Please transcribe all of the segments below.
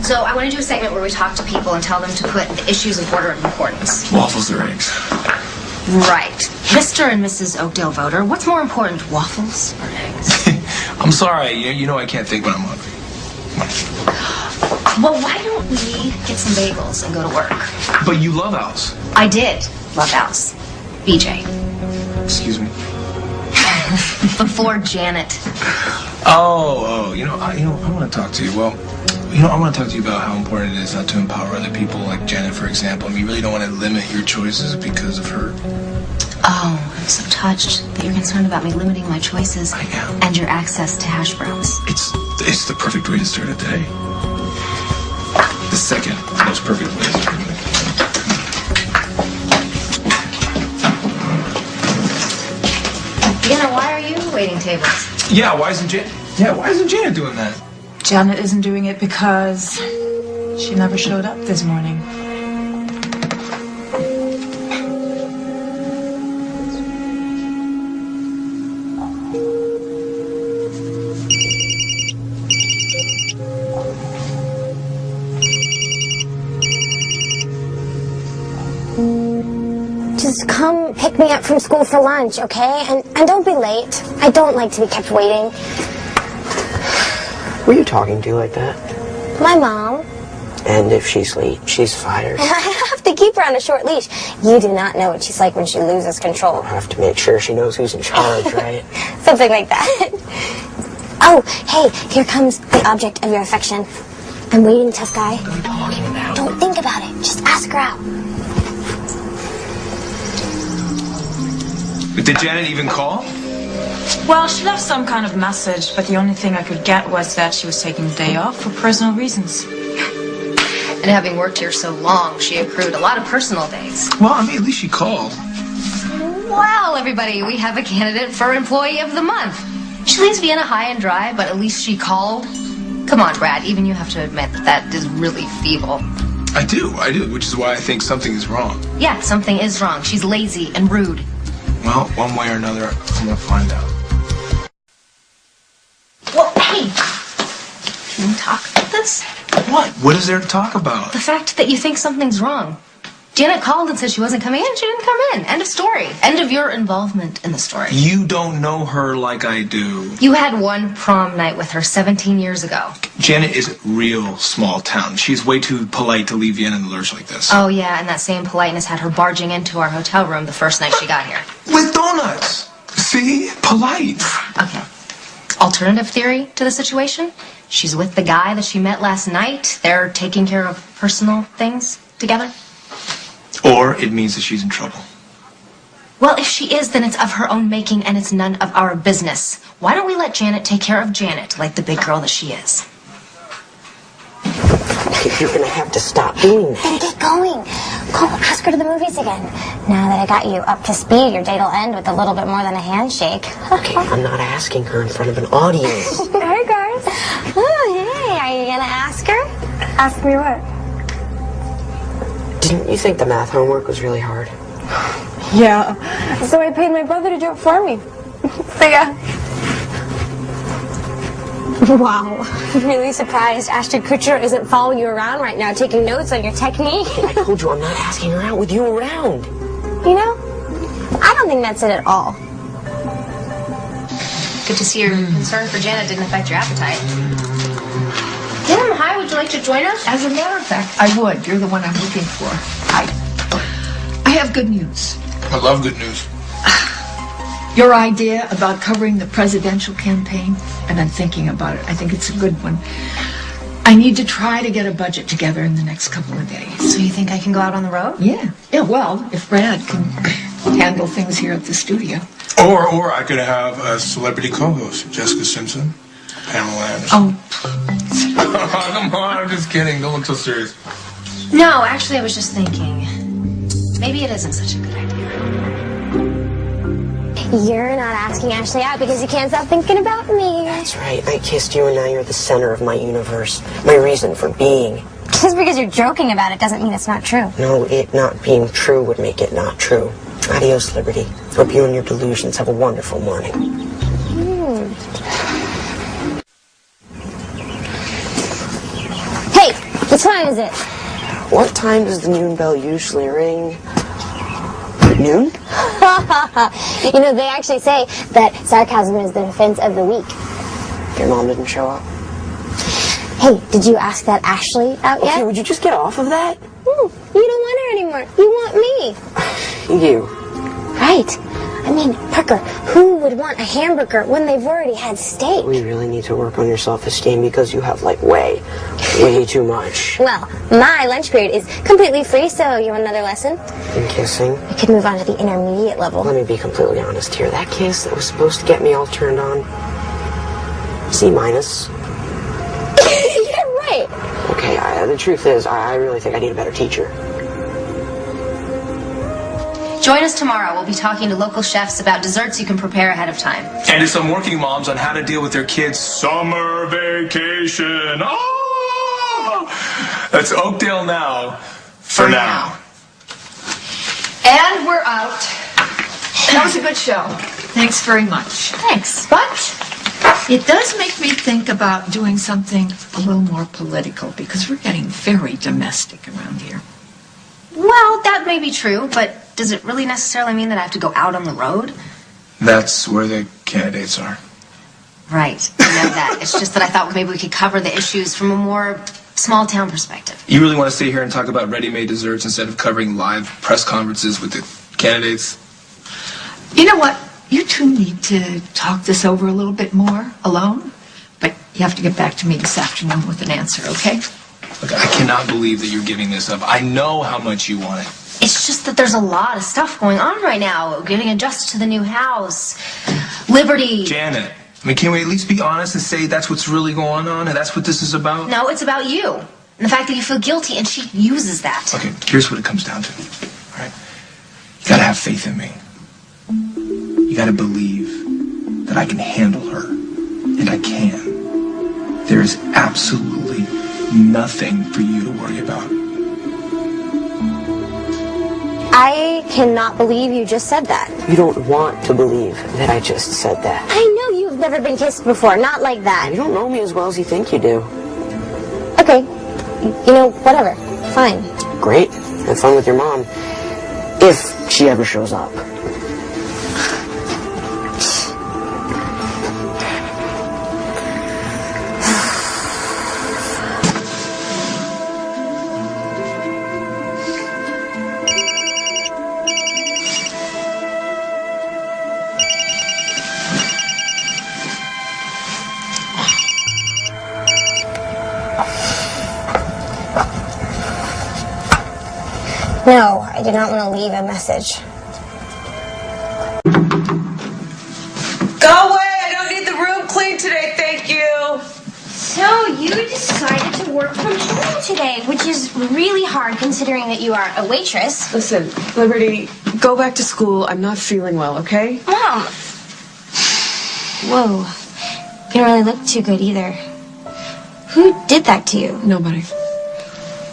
So I want to do a segment where we talk to people and tell them to put the issues in order of importance. Waffles or eggs? Right. Mr. and Mrs. Oakdale voter, what's more important, waffles or eggs? I'm sorry. You know I can't think when I'm hungry. Well, why don't we get some bagels and go to work? But you love Al's. I did love Al's. BJ. Excuse me? Before Janet. Oh, I want to talk to you. Well, I want to talk to you about how important it is not to empower other people, like Janet, for example. And you really don't want to limit your choices because of her. Oh, I'm so touched that you're concerned about me limiting my choices. I am. And your access to hash browns. It's the perfect way to start a day. The second most perfect way to start a day. Vienna, why are you waiting tables? Yeah, why isn't Janet doing that? Janet isn't doing it because she never showed up this morning. Just come pick me up from school for lunch, okay? And don't be late. I don't like to be kept waiting. Who are you talking to like that? My mom. And if she's late, she's fired. I have to keep her on a short leash. You do not know what she's like when she loses control. I'll have to make sure she knows who's in charge, right? Something like that. Oh, hey, here comes the object of your affection. I'm waiting, tough guy. What are you talking about? Don't think about it. Just ask her out. Did Janet even call? Well, she left some kind of message, but the only thing I could get was that she was taking the day off for personal reasons. And having worked here so long, she accrued a lot of personal days. Well, I mean, at least she called. Well, everybody, we have a candidate for Employee of the Month. She leaves Vienna high and dry, but at least she called. Come on, Brad, even you have to admit that is really feeble. I do, which is why I think something is wrong. Yeah, something is wrong. She's lazy and rude. Well, one way or another, I'm gonna find out. Well, hey, can we talk about this? What? What is there to talk about? The fact that you think something's wrong. Janet called and said she wasn't coming in. She didn't come in. End of story. End of your involvement in the story. You don't know her like I do. You had one prom night with her 17 years ago. Janet is real small town. She's way too polite to leave Vienna in the lurch like this. Oh, yeah, and that same politeness had her barging into our hotel room the first night she got here. With donuts. See? Polite. Okay. Alternative theory to the situation? She's with the guy that she met last night. They're taking care of personal things together. Or it means that she's in trouble. Well, if she is, then it's of her own making and it's none of our business. Why don't we let Janet take care of Janet like the big girl that she is? You're gonna have to stop doing that. Then get going. Go ask her to the movies again. Now that I got you up to speed, your date will end with a little bit more than a handshake. Okay, I'm not asking her in front of an audience. Hey, guys. Oh, hey. Are you gonna ask her? Ask me what? Didn't you think the math homework was really hard? Yeah. So I paid my brother to do it for me. So yeah. Wow. I'm really surprised Ashton Kutcher isn't following you around right now, taking notes on your technique. I told you I'm not asking her out with you around. You know, I don't think that's it at all. Good to see your concern for Janet didn't affect your appetite. Kim, hi, would you like to join us? As a matter of fact, I would. You're the one I'm looking for. Hi. I have good news. I love good news. Your idea about covering the presidential campaign, I've been thinking about it. I think it's a good one. I need to try to get a budget together in the next couple of days. So you think I can go out on the road? Yeah. Yeah, well, if Brad can handle things here at the studio. Or I could have a celebrity co-host, Jessica Simpson, Pamela Anderson. Oh. Come on, I'm just kidding. Don't look so serious. No, actually, I was just thinking, maybe it isn't such a good idea. You're not asking Ashley out because you can't stop thinking about me. That's right. I kissed you and now you're the center of my universe. My reason for being. Just because you're joking about it doesn't mean it's not true. No, it not being true would make it not true. Adios, Liberty. Hope you and your delusions have a wonderful morning. Hey, What time is it? What time does the noon bell usually ring? Noon? You know, they actually say that sarcasm is the defense of the weak. Your mom didn't show up. Hey, did you ask that Ashley out yet? Okay, would you just get off of that? You don't want her anymore. You want me. You. Right. I mean, Parker, who would want a hamburger when they've already had steak? We really need to work on your self-esteem because you have, like, way too much. Well, my lunch period is completely free, so you want another lesson? In kissing? We could move on to the intermediate level. Let me be completely honest here. That kiss that was supposed to get me all turned on, C-. Yeah, right. Okay, the truth is, I really think I need a better teacher. Join us tomorrow. We'll be talking to local chefs about desserts you can prepare ahead of time. And to some working moms on how to deal with their kids' summer vacation. Oh! That's Oakdale Now for now. And we're out. That was a good show. Thanks very much. Thanks. But it does make me think about doing something a little more political because we're getting very domestic around here. Well, that may be true, but does it really necessarily mean that I have to go out on the road? That's where the candidates are. Right. I know that. It's just that I thought maybe we could cover the issues from a more small-town perspective. You really want to stay here and talk about ready-made desserts instead of covering live press conferences with the candidates? You know what? You two need to talk this over a little bit more alone, but you have to get back to me this afternoon with an answer, okay? Look, I cannot believe that you're giving this up. I know how much you want it. It's just that there's a lot of stuff going on right now. Getting adjusted to the new house. Liberty. Janet, I mean, can we at least be honest and say that's what's really going on and that's what this is about? No, it's about you. And the fact that you feel guilty, and she uses that. Okay, here's what it comes down to. All right? You gotta have faith in me. You gotta believe that I can handle her. And I can. There is absolutely nothing for you to worry about. I cannot believe you just said that. You don't want to believe that I just said that. I know you've never been kissed before, not like that. You don't know me as well as you think you do. Okay, you know, whatever, fine. Great. Have fun with your mom. If she ever shows up. No, I did not want to leave a message. Go away! I don't need the room cleaned today, thank you. So you decided to work from home today, which is really hard considering that you are a waitress. Listen, Liberty, go back to school. I'm not feeling well, okay? Mom! Whoa. You don't really look too good either. Who did that to you? Nobody.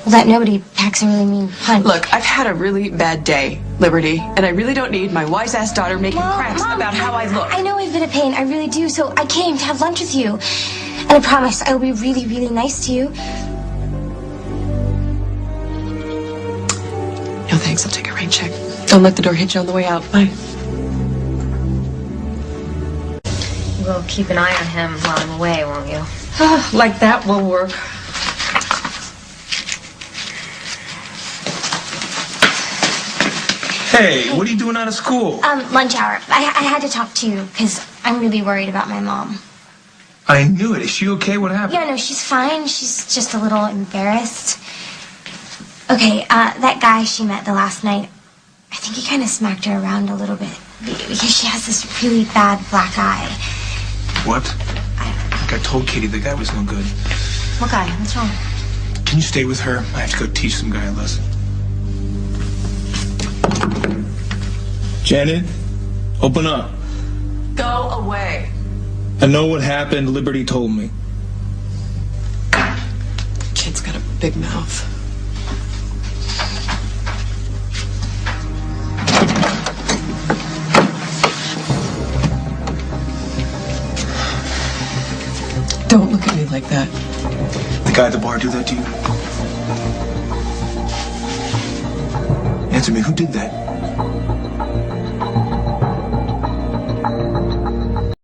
Well, that nobody packs a really mean punch. Look, I've had a really bad day, Liberty, and I really don't need my wise-ass daughter making cracks about how I look. I know I've been a pain, I really do, so I came to have lunch with you. And I promise I will be really, really nice to you. No thanks, I'll take a rain check. Don't let the door hit you on the way out. Bye. We'll keep an eye on him while I'm away, won't you? Like that will work. Hey, what are you doing out of school? Lunch hour. I had to talk to you because I'm really worried about my mom. I knew it. Is she okay? What happened? Yeah, no, she's fine. She's just a little embarrassed. Okay, that guy she met the last night, I think he kind of smacked her around a little bit because she has this really bad black eye. What? Like I told Katie the guy was no good. What guy? What's wrong? Can you stay with her? I have to go teach some guy a lesson. Janet, open up. Go away. I know what happened. Liberty told me. Kid's got a big mouth. Don't look at me like that. The guy at the bar do that to you? Answer me, who did that?